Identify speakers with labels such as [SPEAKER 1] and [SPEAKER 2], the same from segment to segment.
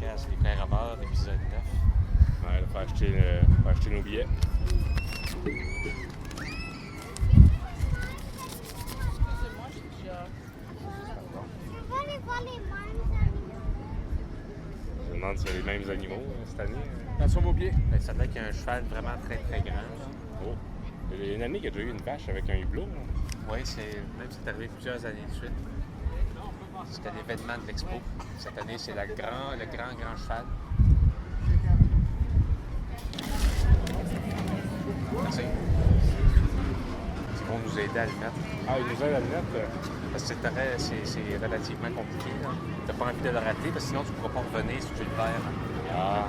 [SPEAKER 1] podcast Les Frères Avars, épisode 9.
[SPEAKER 2] Ouais, il faut acheter nos billets.
[SPEAKER 3] Excusez-moi, j'ai déjà...
[SPEAKER 2] Je me demande si c'est les mêmes animaux cette année.
[SPEAKER 4] Attention vos pieds.
[SPEAKER 1] Ben, ça a l'air qu'il y a un cheval vraiment très très grand.
[SPEAKER 2] Oh. Il y a une année qu'il y a déjà eu une vache avec un hublot.
[SPEAKER 1] Oui, c'est arrivé plusieurs années de suite. C'était l'événement de l'expo. Cette année, c'est le grand cheval. Merci. Ils vont nous aider à le mettre.
[SPEAKER 2] Ah, il nous aide à le mettre.
[SPEAKER 1] Parce que c'est relativement compliqué. Tu n'as pas envie de le rater, parce que sinon tu ne pourras pas revenir si tu le perds.
[SPEAKER 2] Ah.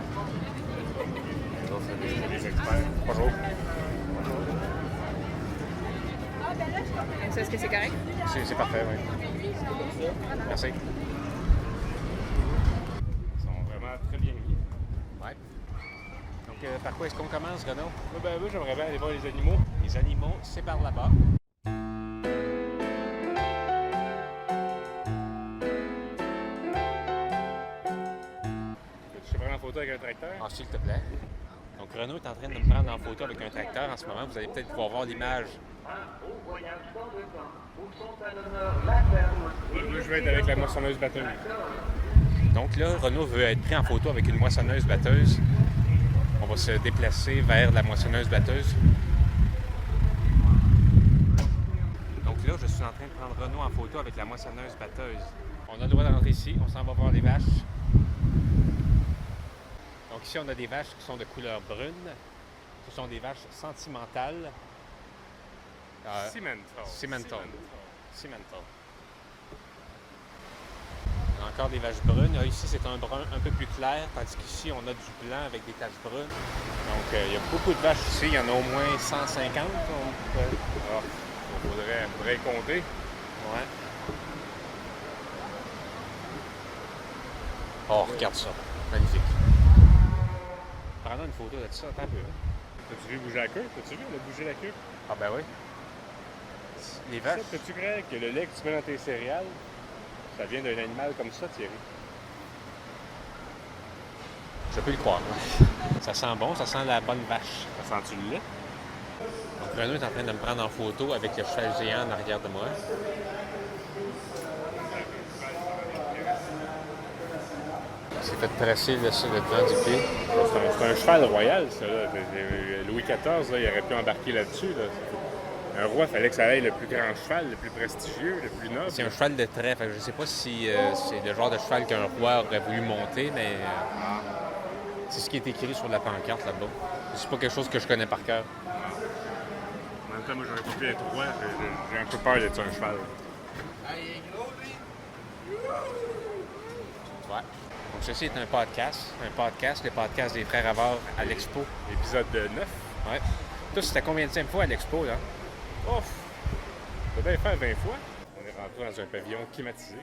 [SPEAKER 2] Les autres, c'est des experts. Bonjour.
[SPEAKER 3] Est-ce que c'est correct?
[SPEAKER 2] C'est parfait, oui.
[SPEAKER 1] Merci.
[SPEAKER 2] Ils sont vraiment très bien mis.
[SPEAKER 1] Ouais. Donc, par quoi est-ce qu'on commence, Renaud?
[SPEAKER 2] Moi, j'aimerais bien aller voir les animaux.
[SPEAKER 1] Les animaux, c'est par là-bas.
[SPEAKER 2] Tu te prends en photo avec un tracteur?
[SPEAKER 1] Ah, s'il te plaît. Donc, Renaud est en train de me prendre en photo avec un tracteur en ce moment. Vous allez peut-être pouvoir voir l'image.
[SPEAKER 2] Moi, je vais être avec la moissonneuse batteuse.
[SPEAKER 1] Donc là, Renaud veut être pris en photo avec une moissonneuse-batteuse. On va se déplacer vers la moissonneuse-batteuse. Donc là, je suis en train de prendre Renaud en photo avec la moissonneuse-batteuse. On a le droit d'entrer ici. On s'en va voir les vaches. Donc ici, on a des vaches qui sont de couleur brune. Ce sont des vaches sentimentales.
[SPEAKER 2] Cimental.
[SPEAKER 1] Cimental. On a encore des vaches brunes. Ici, c'est un brun un peu plus clair, tandis qu'ici, on a du blanc avec des taches brunes. Donc, il y a beaucoup de vaches ici. Il y en a au moins 150.
[SPEAKER 2] Il faudrait y compter.
[SPEAKER 1] Ouais. Oh, regarde ça. Magnifique. Prends-nous une photo de ça. Attends un peu.
[SPEAKER 2] T'as-tu vu bouger la queue? T'as-tu vu, elle a bougé la queue?
[SPEAKER 1] Ah ben oui. Les vaches.
[SPEAKER 2] Ça, peux-tu croire que le lait que tu mets dans tes céréales, ça vient d'un animal comme ça, Thierry?
[SPEAKER 1] Je peux le croire. Ça sent bon, ça sent la bonne vache.
[SPEAKER 2] Ça sent-tu le lait?
[SPEAKER 1] Donc Renaud est en train de me prendre en photo avec le cheval géant en arrière de moi. Il s'est fait tracer le devant du pied.
[SPEAKER 2] C'est un cheval royal, ça. Là. Louis XIV, là, il aurait pu embarquer là-dessus. Là. Un roi, il fallait que ça aille le plus grand cheval, le plus prestigieux, le plus noble.
[SPEAKER 1] C'est un cheval de trait. Fait que je ne sais pas si c'est le genre de cheval qu'un roi aurait voulu monter, mais c'est ce qui est écrit sur la pancarte là-bas. C'est pas quelque chose que je connais par cœur.
[SPEAKER 2] En même temps, moi, j'aurais pas pu être roi. J'ai un peu peur d'être un cheval.
[SPEAKER 1] Ouais. Donc ceci est un podcast, le podcast des Frères Avars à l'Expo.
[SPEAKER 2] Épisode 9.
[SPEAKER 1] Ouais. Toi, c'était combien de fois à l'Expo, là?
[SPEAKER 2] Ouf! Ça doit bien faire 20 fois. On est rentré dans un pavillon climatisé.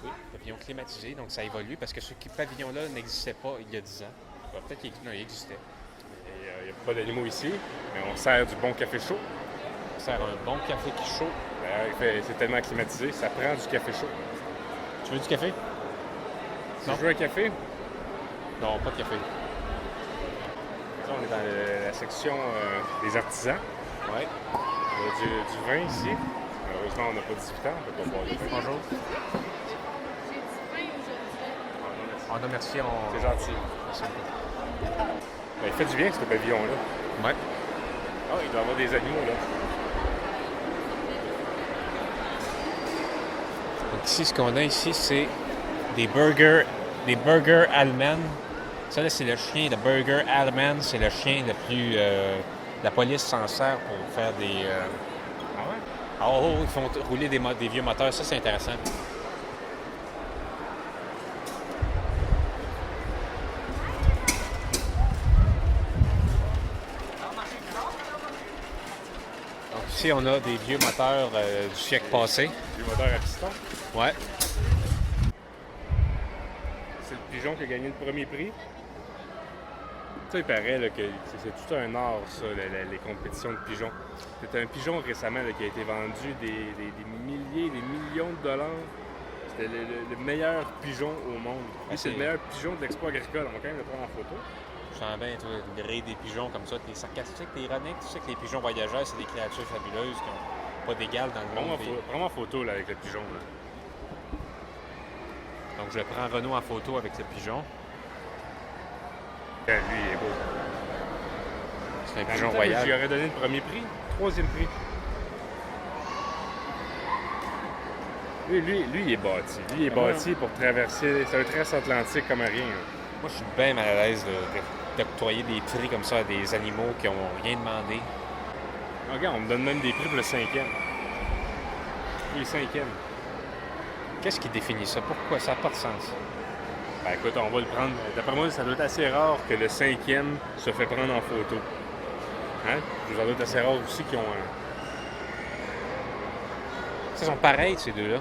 [SPEAKER 1] Oui, pavillon climatisé, donc ça évolue parce que ce pavillon-là n'existait pas il y a 10 ans. Alors, peut-être qu'il existait.
[SPEAKER 2] Et il n'y a pas d'animaux ici, mais on sert du bon café chaud.
[SPEAKER 1] On sert un bon café qui chaud.
[SPEAKER 2] C'est tellement climatisé, ça prend du café chaud.
[SPEAKER 1] Tu veux du café?
[SPEAKER 2] Tu veux un café?
[SPEAKER 1] Non, pas de café.
[SPEAKER 2] Là, on est dans la section des artisans.
[SPEAKER 1] Ouais.
[SPEAKER 2] Il y a du vin ici. Malheureusement, on n'a pas 18 ans, on ne peut pas boire du vin.
[SPEAKER 1] Bonjour.
[SPEAKER 3] J'ai du pain aujourd'hui.
[SPEAKER 1] Ah non, merci.
[SPEAKER 2] C'est gentil.
[SPEAKER 1] Merci beaucoup.
[SPEAKER 2] Ben, il fait du bien, ce pavillon-là.
[SPEAKER 1] Ouais.
[SPEAKER 2] Ah, il doit y avoir des animaux, là.
[SPEAKER 1] Donc ici, ce qu'on a ici, c'est des burgers allemands. Ça, là, c'est le chien de burger allemand. C'est le chien le plus... la police s'en sert pour faire des...
[SPEAKER 2] Ah ouais?
[SPEAKER 1] Oh, ils font rouler des vieux moteurs. Ça, c'est intéressant. Donc ici, on a des vieux moteurs du siècle passé.
[SPEAKER 2] Du moteur à piston.
[SPEAKER 1] Ouais.
[SPEAKER 2] C'est le pigeon qui a gagné le premier prix. Ça, il paraît là, que c'est tout un art, ça, les compétitions de pigeons. C'est un pigeon récemment là, qui a été vendu des milliers, des millions de dollars. C'était le meilleur pigeon au monde.
[SPEAKER 1] Ah,
[SPEAKER 2] Lui, c'est le
[SPEAKER 1] c'est-
[SPEAKER 2] meilleur pigeon de l'expo agricole. On va quand même le prendre en photo.
[SPEAKER 1] Je sens bien, toi, le gré des pigeons comme ça, t'es sarcastique, t'es ironique, tu sais que les pigeons voyageurs, c'est des créatures fabuleuses qui n'ont pas d'égal dans le monde.
[SPEAKER 2] Prends-moi en photo là, avec le pigeon. Là.
[SPEAKER 1] Donc je prends Renaud en photo avec le pigeon.
[SPEAKER 2] Lui, il est beau.
[SPEAKER 1] C'est un
[SPEAKER 2] En
[SPEAKER 1] pigeon
[SPEAKER 2] même temps,
[SPEAKER 1] royal.
[SPEAKER 2] j'y aurais donné le premier prix, troisième prix. Lui, il est bâti. Lui, il est bâti pour traverser. C'est un transatlantique comme rien. Là.
[SPEAKER 1] Moi, je suis bien mal à l'aise d'octroyer des prix comme ça à des animaux qui n'ont rien demandé.
[SPEAKER 2] Regarde, on me donne même des prix pour le 5e. Lui, le 5e.
[SPEAKER 1] Qu'est-ce qui définit ça? Pourquoi? Ça n'a pas de sens.
[SPEAKER 2] Ben écoute, on va le prendre. D'après moi, ça doit être assez rare que le 5e se fait prendre en photo. Hein? Ça doit être assez rare aussi qu'ils ont un.
[SPEAKER 1] Ils sont pareils, ces deux-là.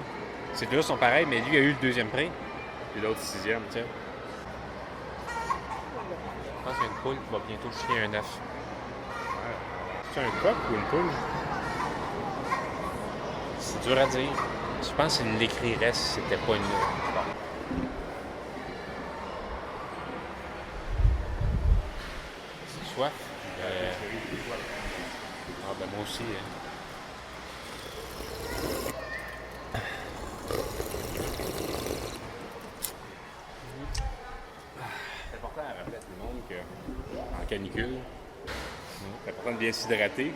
[SPEAKER 1] Ces deux-là sont pareils, mais lui a eu le deuxième prix.
[SPEAKER 2] Puis l'autre 6e.
[SPEAKER 1] Tiens. Je pense qu'il y a une poule qui va bientôt chier un œuf.
[SPEAKER 2] C'est un coq ou une poule?
[SPEAKER 1] C'est dur à dire. Je pense qu'il l'écrirait si c'était pas une. Bon. C'est soif? Ah ben moi aussi. Hein.
[SPEAKER 2] C'est important à rappeler à tout le monde qu'en canicule, c'est important de bien s'hydrater,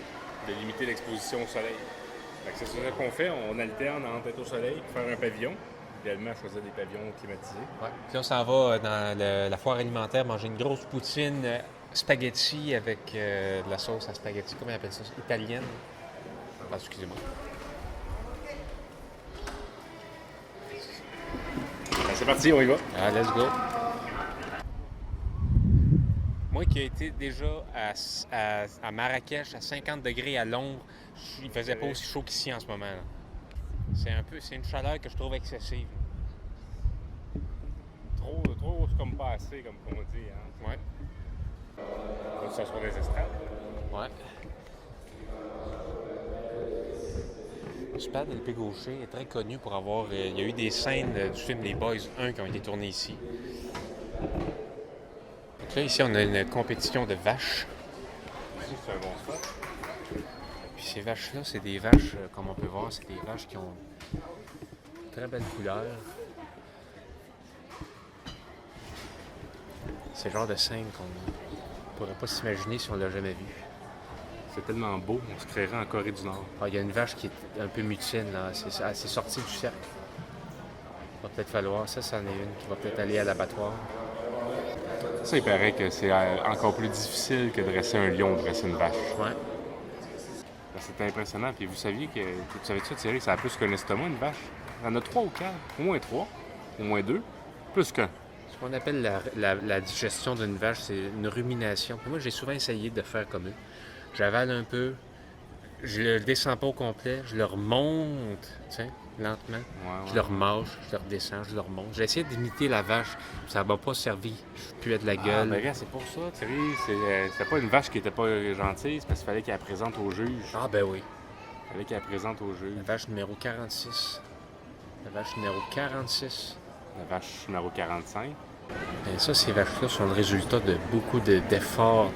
[SPEAKER 2] de limiter l'exposition au soleil. Fait que c'est ça qu'on fait, on alterne entre être au soleil et faire un pavillon. Idéalement, choisir des pavillons climatisés.
[SPEAKER 1] Ouais. Puis on s'en va dans la foire alimentaire manger une grosse poutine spaghetti avec de la sauce à spaghetti. Comment on appelle ça? Italienne. Ah, excusez-moi.
[SPEAKER 2] Ben, c'est parti, on y va.
[SPEAKER 1] Ah, let's go. Moi qui ai été déjà à Marrakech à 50 degrés à l'ombre, il faisait pas aussi chaud qu'ici en ce moment. C'est une chaleur que je trouve excessive.
[SPEAKER 2] Trop, c'est comme pas assez, comme on dit. Hein?
[SPEAKER 1] Ouais.
[SPEAKER 2] On va s'asseoir des estrades.
[SPEAKER 1] Ouais. Spad LP Gaucher est très connu pour avoir. Il y a eu des scènes du film Les Boys 1 qui ont été tournées ici. Donc là, ici, on a une compétition de vaches.
[SPEAKER 2] Ici, c'est un bon spot.
[SPEAKER 1] Puis ces vaches-là, c'est des vaches, comme on peut voir, c'est des vaches qui ont une très belle couleur. C'est le genre de scène qu'on ne pourrait pas s'imaginer si on l'a jamais vu.
[SPEAKER 2] C'est tellement beau, on se créerait en Corée du Nord.
[SPEAKER 1] Ah, il y a une vache qui est un peu mutine, là. Elle s'est sortie du cercle. Il va peut-être falloir, ça, c'en est une qui va peut-être aller à l'abattoir.
[SPEAKER 2] Ça, il paraît que c'est encore plus difficile que dresser un lion, dresser une vache.
[SPEAKER 1] Ouais.
[SPEAKER 2] C'est impressionnant. Puis vous saviez que, tu savais ça, Thierry, ça a plus qu'un estomac, une vache? Il y en a 3 ou 4, au moins 3, au moins 2, plus qu'un.
[SPEAKER 1] Ce qu'on appelle la digestion d'une vache, c'est une rumination. Moi, j'ai souvent essayé de faire comme eux. J'avale un peu, je le descends pas au complet, je le remonte, tiens, lentement. Je le remâche, je le redescends, je le remonte. J'ai essayé d'imiter la vache, ça m'a pas servi. Je puais de la
[SPEAKER 2] Ah,
[SPEAKER 1] gueule.
[SPEAKER 2] ben regarde, c'est pour ça, Thierry. C'était pas une vache qui était pas gentille, c'est parce qu'il fallait qu'elle la présente au juge.
[SPEAKER 1] Ah ben oui.
[SPEAKER 2] Il fallait qu'elle la présente au juge.
[SPEAKER 1] La vache numéro 46. La vache numéro 46.
[SPEAKER 2] La vache numéro 45.
[SPEAKER 1] Ben ça, ces vaches-là sont le résultat de beaucoup d'efforts.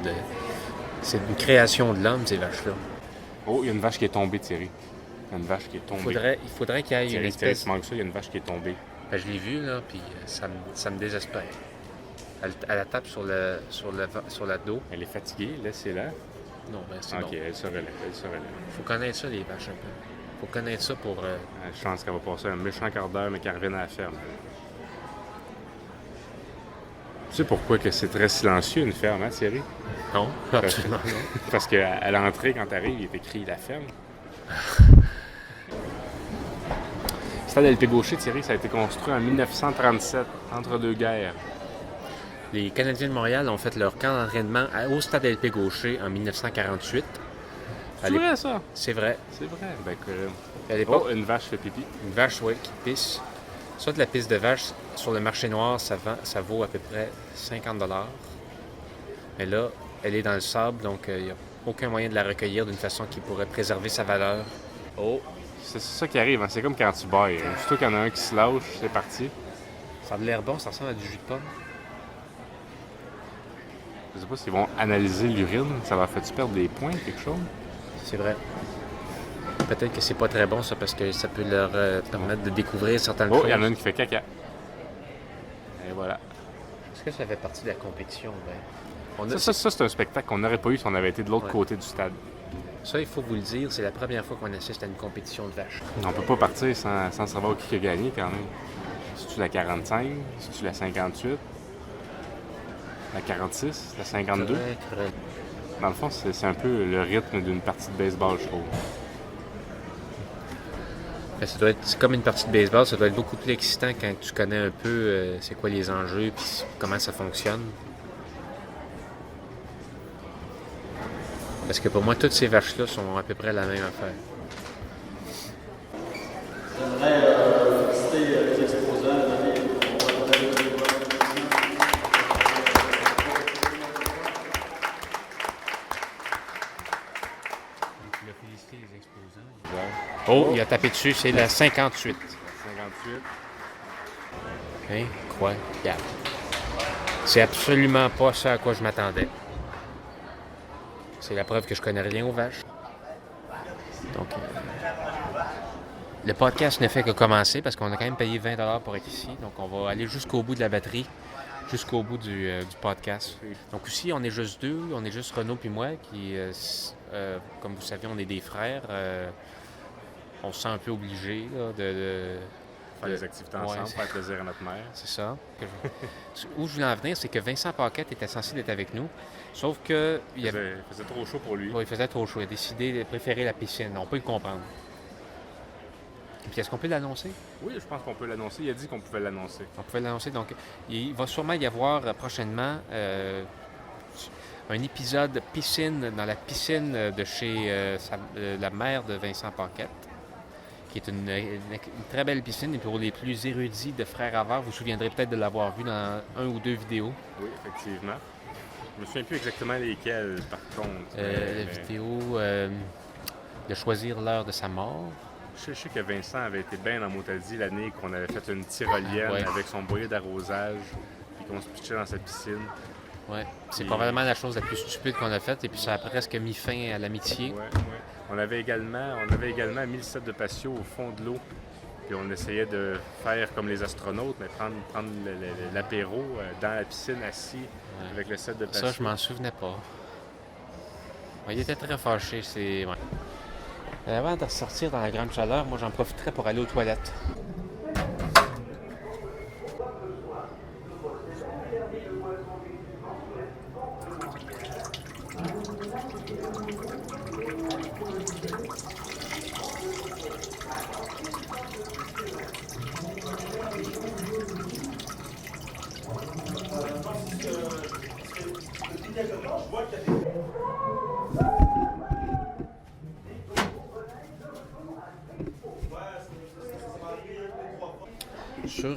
[SPEAKER 1] C'est une création de l'homme, ces vaches-là.
[SPEAKER 2] Oh, il y a une vache qui est tombée, Thierry. Il y a une vache qui est tombée.
[SPEAKER 1] Il faudrait qu'il y ait une
[SPEAKER 2] Thierry,
[SPEAKER 1] espèce...
[SPEAKER 2] tu manques ça, il y a une vache qui est tombée.
[SPEAKER 1] Ben, je l'ai vue, là, puis ça me désespère. Elle tape sur la dos.
[SPEAKER 2] Elle est fatiguée, laissez-la.
[SPEAKER 1] Non, ben c'est
[SPEAKER 2] Ok,
[SPEAKER 1] bon.
[SPEAKER 2] elle se relève, elle se relève.
[SPEAKER 1] Faut connaître ça, les vaches, un peu. Faut connaître ça pour...
[SPEAKER 2] Je pense qu'elle va passer un méchant quart d'heure, mais qu'elle revienne à la ferme. Tu sais pourquoi que c'est très silencieux, une ferme, hein, Thierry?
[SPEAKER 1] Non, absolument non.
[SPEAKER 2] Parce qu'à l'entrée, quand tu arrives, il est écrit « La ferme ». Stade LP Gaucher, Thierry, ça a été construit en 1937, entre deux guerres.
[SPEAKER 1] Les Canadiens de Montréal ont fait leur camp d'entraînement au Stade LP Gaucher en 1948.
[SPEAKER 2] C'est vrai, ça?
[SPEAKER 1] C'est vrai.
[SPEAKER 2] C'est vrai. Ben,
[SPEAKER 1] À l'époque,
[SPEAKER 2] oh, une vache fait pipi.
[SPEAKER 1] une vache, oui, qui pisse. Ça, de la pisse de vache, sur le marché noir, ça vaut à peu près 50 $. Mais là, elle est dans le sable, donc il n'y a aucun moyen de la recueillir d'une façon qui pourrait préserver sa valeur. Oh,
[SPEAKER 2] c'est ça qui arrive, hein. C'est comme quand tu bailles. Surtout qu'il y en a un qui se lâche, c'est parti.
[SPEAKER 1] Ça a de l'air bon, ça ressemble à du jus de pomme.
[SPEAKER 2] Je sais pas s'ils vont analyser l'urine, ça va faire-tu perdre des points, quelque chose?
[SPEAKER 1] C'est vrai. Peut-être que c'est pas très bon, ça, parce que ça peut leur permettre de découvrir certaines
[SPEAKER 2] Oh,
[SPEAKER 1] choses.
[SPEAKER 2] il y en a une qui fait caca. Et voilà.
[SPEAKER 1] Est-ce que ça fait partie de la compétition? Ben?
[SPEAKER 2] Ça, c'est un spectacle qu'on n'aurait pas eu si on avait été de l'autre côté du stade.
[SPEAKER 1] Ça, il faut vous le dire, c'est la première fois qu'on assiste à une compétition de vaches.
[SPEAKER 2] On peut pas partir sans savoir qui a gagné quand même. C'est-tu la 45? C'est-tu la 58? La 46? La 52?
[SPEAKER 1] Correct.
[SPEAKER 2] Dans le fond, c'est un peu le rythme d'une partie de baseball, je trouve.
[SPEAKER 1] Ben, c'est comme une partie de baseball, ça doit être beaucoup plus excitant quand tu connais un peu c'est quoi les enjeux et comment ça fonctionne. Parce que pour moi, toutes ces vaches-là sont à peu près la même affaire.
[SPEAKER 4] J'aimerais féliciter les exposants.
[SPEAKER 1] Tu l'as félicité les exposants. Oh, il a tapé dessus, c'est la 58.
[SPEAKER 2] 58.
[SPEAKER 1] Incroyable. C'est absolument pas ça à quoi je m'attendais. C'est la preuve que je connais rien aux vaches. Donc, le podcast ne fait que commencer parce qu'on a quand même payé 20$ pour être ici. Donc, on va aller jusqu'au bout de la batterie, jusqu'au bout du podcast. Donc, aussi, on est juste deux. On est juste Renaud puis moi qui, comme vous savez, on est des frères. On se sent un peu obligé là, de
[SPEAKER 2] Faire des activités ensemble, faire plaisir à notre mère.
[SPEAKER 1] C'est ça. Où je voulais en venir, c'est que Vincent Paquette était censé être avec nous. Sauf que
[SPEAKER 2] Il faisait trop chaud pour lui.
[SPEAKER 1] il faisait trop chaud. Il a décidé de préférer la piscine. On peut le comprendre. Et puis, est-ce qu'on peut l'annoncer?
[SPEAKER 2] Oui, je pense qu'on peut l'annoncer. Il a dit qu'on pouvait l'annoncer.
[SPEAKER 1] On pouvait l'annoncer. Donc, il va sûrement y avoir prochainement un épisode piscine dans la piscine de chez la mère de Vincent Paquette, qui est une très belle piscine. Et pour les plus érudits de Frères Havard, vous vous souviendrez peut-être de l'avoir vu dans un ou deux vidéos.
[SPEAKER 2] Oui, effectivement. Je me souviens plus exactement lesquelles, par contre.
[SPEAKER 1] La vidéo de choisir l'heure de sa mort.
[SPEAKER 2] Je sais que Vincent avait été bien dans Montaldi l'année qu'on avait fait une tyrolienne avec son boyer d'arrosage et qu'on se pitchait dans sa piscine.
[SPEAKER 1] Ouais, c'est probablement la chose la plus stupide qu'on a faite et puis ça a presque mis fin à l'amitié.
[SPEAKER 2] Ouais. On avait également mis le set de patio au fond de l'eau. Puis on essayait de faire comme les astronautes, mais prendre l'apéro dans la piscine assis avec le set de patio.
[SPEAKER 1] Ça, je m'en souvenais pas. Ouais, il était très fâché, c'est... Ouais. Avant de ressortir dans la grande chaleur, moi j'en profiterais pour aller aux toilettes. Sur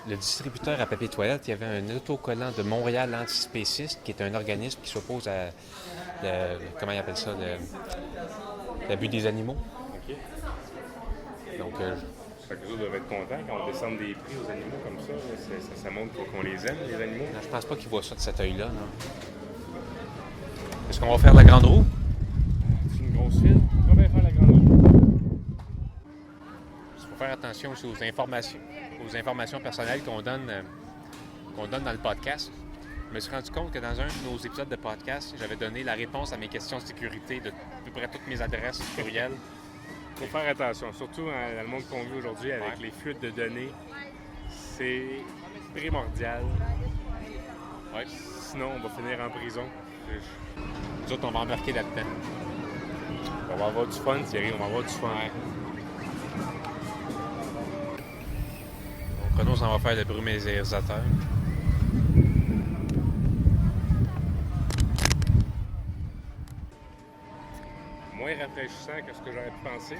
[SPEAKER 1] le distributeur à papier toilette, il y avait un autocollant de Montréal Antispéciste, qui est un organisme qui s'oppose à, comment ils appellent ça, l'abus des animaux.
[SPEAKER 2] OK.
[SPEAKER 1] Donc,
[SPEAKER 2] Fait que les autres doivent être contents quand on descend des prix aux animaux comme ça. Ça montre qu'on les aime, les animaux.
[SPEAKER 1] je pense pas qu'ils voient ça de cet œil-là. Non. Est-ce qu'on va faire la grande roue?
[SPEAKER 2] C'est une grosse file. On va bien faire la grande roue.
[SPEAKER 1] Il faut faire attention aussi aux informations personnelles qu'on donne dans le podcast. Je me suis rendu compte que dans un de nos épisodes de podcast, j'avais donné la réponse à mes questions de sécurité de à peu près toutes mes adresses courriels.
[SPEAKER 2] Il faut faire attention, surtout dans le monde qu'on vit aujourd'hui avec les fuites de données. C'est primordial.
[SPEAKER 1] Ouais.
[SPEAKER 2] Sinon, on va finir en prison.
[SPEAKER 1] Nous autres, on va embarquer là-dedans.
[SPEAKER 2] On va avoir du fun, Thierry, on va avoir du fun.
[SPEAKER 1] Ouais. Donc, Renaud s'en va faire le brumélisateur.
[SPEAKER 2] Moins rafraîchissant que ce que j'aurais pu penser.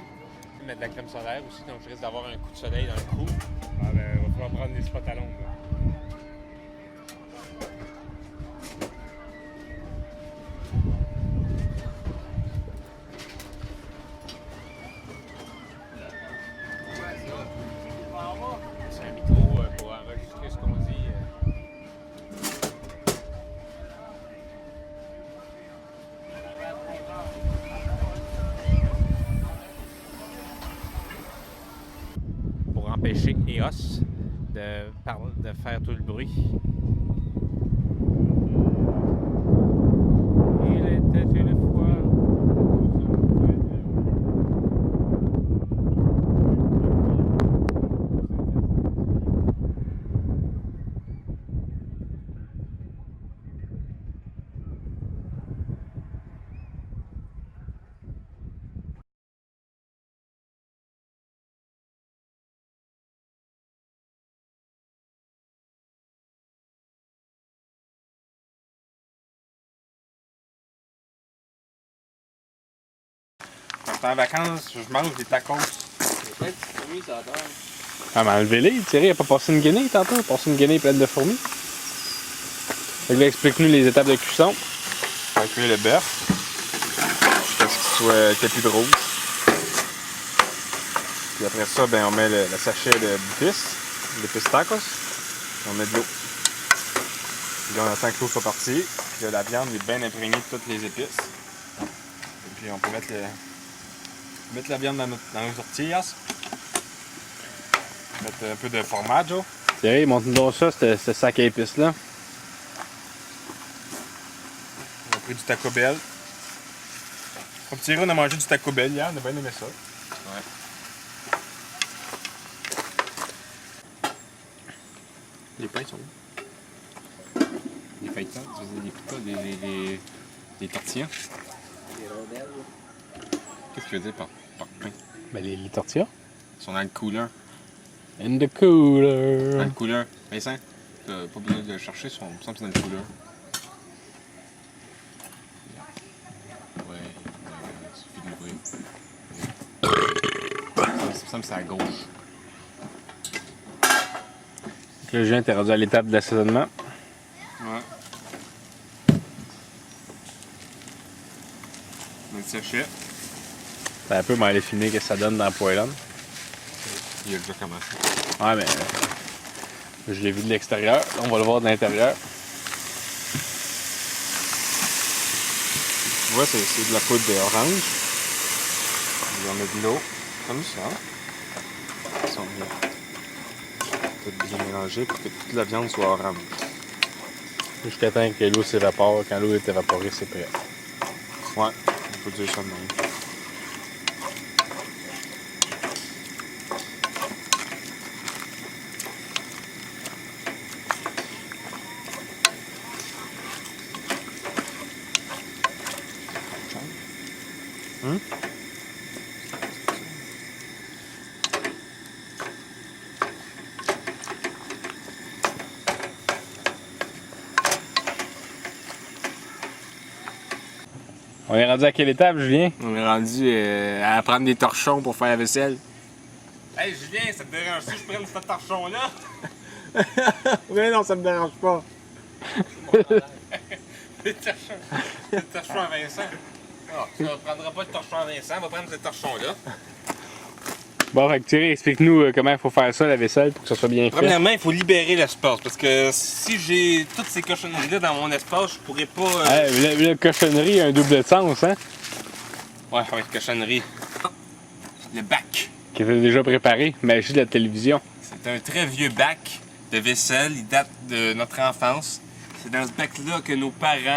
[SPEAKER 1] Mettre de la crème solaire aussi, donc je risque d'avoir un coup de soleil dans le cou.
[SPEAKER 2] Ah ben, il va falloir prendre des spots à l'ombre.
[SPEAKER 1] empêcher EOS de faire tout le bruit. Il était une fois.
[SPEAKER 2] Quand je suis en vacances, je mange des tacos.
[SPEAKER 5] Ah, mais enlevez-les, Thierry, il a pas passé une guinée tantôt, il a passé une guinée pleine de fourmis. Fait que là, explique-nous les étapes de cuisson.
[SPEAKER 2] On va cuire le bœuf. Jusqu'à ce qu'il soit qu'il n'y ait plus de rouge. Puis après ça, ben, on met le sachet d'épices tacos. Puis on met de l'eau. Puis là, on attend que l'eau soit partie. Puis là, la viande est bien imprégnée de toutes les épices. Et puis on peut mettre la viande dans nos tortillas. Mettre un peu de formaggio.
[SPEAKER 5] Thierry, montre-nous donc ça, ce sac à épices-là.
[SPEAKER 2] On a pris du Taco Bell. Au petit on a mangé du Taco Bell hier, on a bien aimé ça. Ouais. Les pains sont où? Les feuilletons, des tortillas. Qu'est-ce que tu veux dire par pain?
[SPEAKER 5] Ben, les tortillas.
[SPEAKER 2] Ils sont dans le cooler.
[SPEAKER 5] In the cooler.
[SPEAKER 2] Dans le cooler. Vincent, t'as pas besoin de le chercher, il me semble que c'est dans le cooler. Ouais, il suffit d'ouvrir. Il me semble que c'est à gauche.
[SPEAKER 5] Donc là, je viens, t'es rendu à l'étape de l'assaisonnement.
[SPEAKER 2] Ouais. Un sachet.
[SPEAKER 5] C'est un peu m'aller filmer ce que ça donne dans la poêlonne.
[SPEAKER 2] Il a déjà commencé.
[SPEAKER 5] Ouais, mais je l'ai vu de l'extérieur. Là, on va le voir de l'intérieur.
[SPEAKER 2] Tu vois, c'est de la poudre d'orange. On met de l'eau, comme ça. Ça, on met tout bien mélangé pour que toute la viande soit orange.
[SPEAKER 5] Jusqu'à temps que l'eau s'évapore. Quand l'eau est évaporée, c'est prêt.
[SPEAKER 2] Ouais, on peut dire ça de même.
[SPEAKER 5] On est rendu à quelle étape, Julien?
[SPEAKER 2] On est rendu à prendre des torchons pour faire la vaisselle. Hey Julien, ça te dérange si je prenne ce torchon-là? Oui, non, ça me dérange pas. Le torchon à Vincent. Ah, tu ne prendras pas le torchon à Vincent, on va prendre ce torchon-là.
[SPEAKER 5] Bon, fait que Thierry, explique-nous comment il faut faire ça, la vaisselle, pour que ça soit bien fait.
[SPEAKER 2] Premièrement, il faut libérer l'espace parce que si j'ai toutes ces cochonneries-là dans mon espace, je pourrais pas.
[SPEAKER 5] La cochonnerie a un double sens, hein?
[SPEAKER 2] Ouais, cochonnerie. Le bac.
[SPEAKER 5] Qui était déjà préparé, magie de la télévision.
[SPEAKER 2] C'est un très vieux bac de vaisselle, il date de notre enfance. C'est dans ce bac-là que nos parents